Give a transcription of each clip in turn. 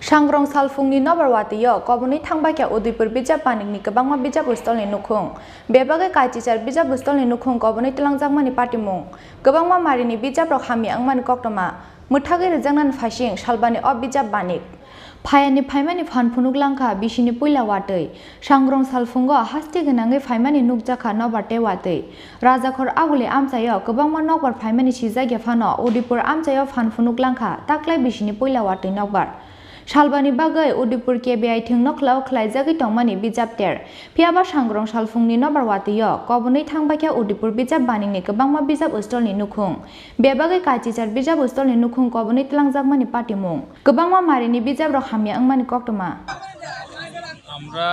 srangsal Phungni Nobar Watwio Kobonwi Tangbakya Udaipur Bijab Banikni Kwbangma Bijab Stolni Nukhung Bebagai Kaichichar Bijab Stolni Nukhung Kobonwi Twlangkha Partimung Kwbangma Marini Bijab rok hami angmani koktoma muthagui rijangnan phasing salbani o Bijab Banik Phayani phaimani phanphunuk langkha bisini puila watui srangsal Phungo hasti gonangai phaimani nukjakha Nobar te watui Rajakhor aguli amchayo Kwbangma Nobar phaimani sijagya phano Udaipur amchayo phanphunuk langkha taklai bisini puila watui Nobar Salbani bagai Udaipur KBI thingno khlau khlaijagui tongmani Bijab ter phiaba srangsal Phungni Nobar Watwio Kobonwi Tangbakya Udaipur Bijab Banikni Kwbangma Bijab stolni nukhung bebagai kaichichar Bijab stolni nukhung Kobonwi twlangjakmani patimung Kwbangma marini Bijab rok hamya angmani koktoma আমরা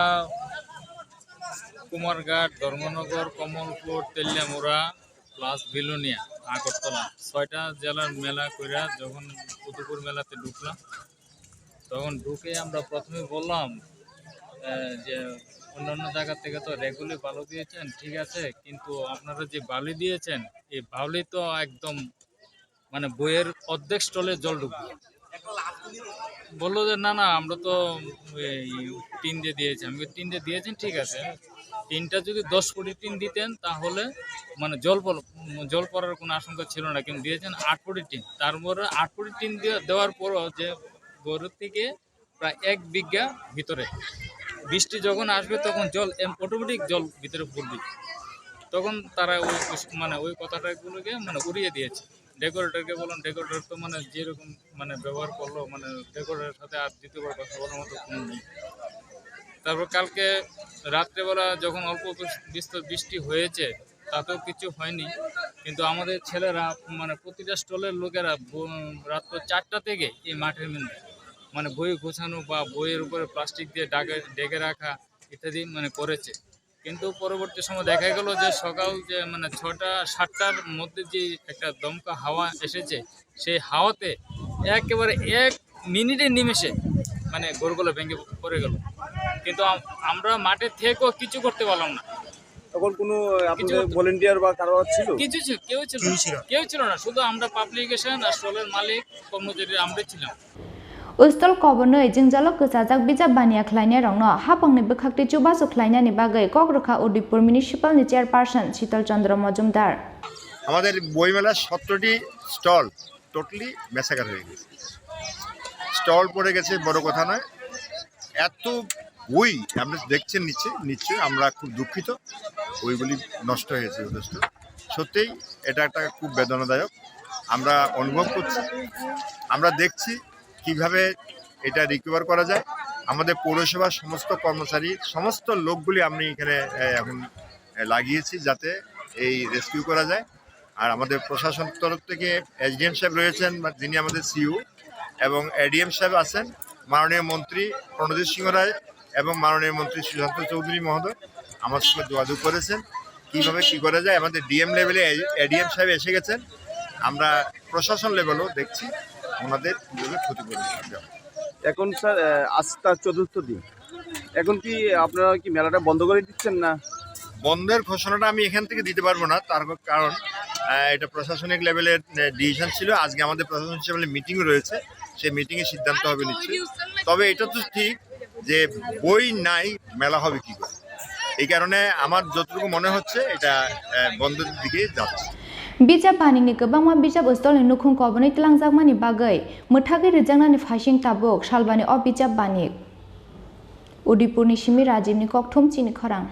Kumarghat Dharmanagar Kamalpur Teliamura plus Belonia Agartala ৬টা জেলার মেলা কইরা যখন উদয়পুর মেলাতে ঢুকলাম তখন ঢুকে আমরা প্রথমে বললাম যে অন্যান্য জায়গা থেকে তো রেগুলার বালু দিয়েছেন ঠিক আছে কিন্তু আপনারা যে বালি দিয়েছেন এই বালি তো একদম মানে বইয়ের অর্ধেক স্টলে জল ঢুকবে বললো যে না না আমরা তো টিন দিয়ে দিয়েছি আমি টিন দিয়ে দিয়েছেন ঠিক আছে টিনটা যদি 10 কোটি টিন দিতেন তাহলে মানে জল পড়ার কোনো আশঙ্কা ছিল না কিন্তু দিয়েছেন 8 কোটি টিন তারপরে 8 কোটি টিন দেওয়ার পরও যে গরুর থেকে প্রায় 1 বিঘা ভিতরে বৃষ্টি যখন আসবে তখন জল অটোমেটিক জল ভিতরে পড়বে তখন তারা ওই কথাটাগুলোকে মানে উড়িয়ে দিয়েছে ডেকোরেটরকে বললাম ডেকোরেটর তো মানে যেরকম মানে ব্যবহার করলো মানে ডেকোরেটরের সাথে আর দ্বিতীয়বার কথা বলার মতো কোনো নেই তারপর কালকে রাত্রেবেলা যখন অল্প বিস্তর বৃষ্টি হয়েছে তাতেও কিছু হয়নি কিন্তু আমাদের ছেলেরা মানে প্রতিটা স্টলের লোকেরা রাত 4টা থেকে এই মাঠের মধ্যে মানে বই গোছানো বা বইয়ের উপরে প্লাস্টিক দিয়ে ডেকে রাখা ইত্যাদি মানে করেছে কিন্তু পরবর্তী সময় দেখা গেল যে সকাল যে মানে 6টা 7টার মধ্যে যে একটা দমকা হাওয়া এসেছে সেই হাওয়াতে একেবারে 1 মিনিটের নিমেষে মানে গরুগুলো ভেঙে পড়ে গেল কিন্তু আমরা মাঠে থেকেও কিছু করতে পারলাম না তখন কোনো আপনাদের ভলান্টিয়ার বা কারো ছিল কিছু ছিল কেউ ছিল না শুধু আমরা পাবলিকেশন আর স্টলের মালিক কর্মচারী আমরাই ছিলাম Ustol Kobonwi jingjalok kwchajak Bijab bania khlainai rokno hapangni bwkhakti chubachu khlainani bagai Kokrokha Udaipur Municipal ni Chairperson Shital Chandra Majumdar আমাদের বইমেলার 17টি স্টল টোটালি মেসাকার হয়ে গেছে স্টল পড়ে গেছে বড় কথা নয় এত বই আপনি দেখছেন নিশ্চয়ই আমরা খুব দুঃখিত বইগুলি নষ্ট হয়েছে যথেষ্ট সত্যিই এটা একটা খুব বেদনাদায়ক আমরা অনুভব করছি আমরা দেখছি কিভাবে এটা রিকভার করা যায় আমাদের পৌরসভার সমস্ত কর্মচারী সমস্ত লোকগুলি আমি এখানে এখন লাগিয়েছি যাতে এই রেস্কিউ করা যায় আর আমাদের প্রশাসন তরফ থেকে এসডিএম সাহেব রয়েছেন যিনি আমাদের সিইও এবং এডিএম সাহেব আছেন মাননীয় মন্ত্রী প্রণজিৎ সিংহ রায় এবং মাননীয় মন্ত্রী সুশান্ত চৌধুরী মহোদয় আমার সঙ্গে যোগাযোগ করেছেন কীভাবে কী করা যায় আমাদের ডিএম লেভেলে এডিএম সাহেব এসে গেছেন আমরা প্রশাসন লেভেলও দেখছি ওনাদের কীভাবে ক্ষতিপূরণ দেওয়া এখন স্যার আজ তার 4র্থ দিন এখন কি আপনারা কি মেলাটা বন্ধ করে দিচ্ছেন না বন্ধের ঘোষণাটা আমি এখান থেকে দিতে পারবো না তার কারণ এটা প্রশাসনিক লেভেলের ডিসিশন ছিল আজকে আমাদের প্রশাসনিক লেভেলে মিটিং রয়েছে সেই মিটিংয়ে সিদ্ধান্ত হবে নিশ্চয়ই তবে এটা তো ঠিক যে বই নাই মেলা হবে কী করে এই কারণে আমার যতটুকু মনে হচ্ছে এটা বন্ধের দিকে যাচ্ছে Bijab Banikni Kwbangma Bijab stolni nukhung Kobonwi Twlangkha bagai muthagui rijangnani phasing tabuk salbani o Bijab Banik Udaipur ni Simi Rajib ni Kokthum Chini Khorang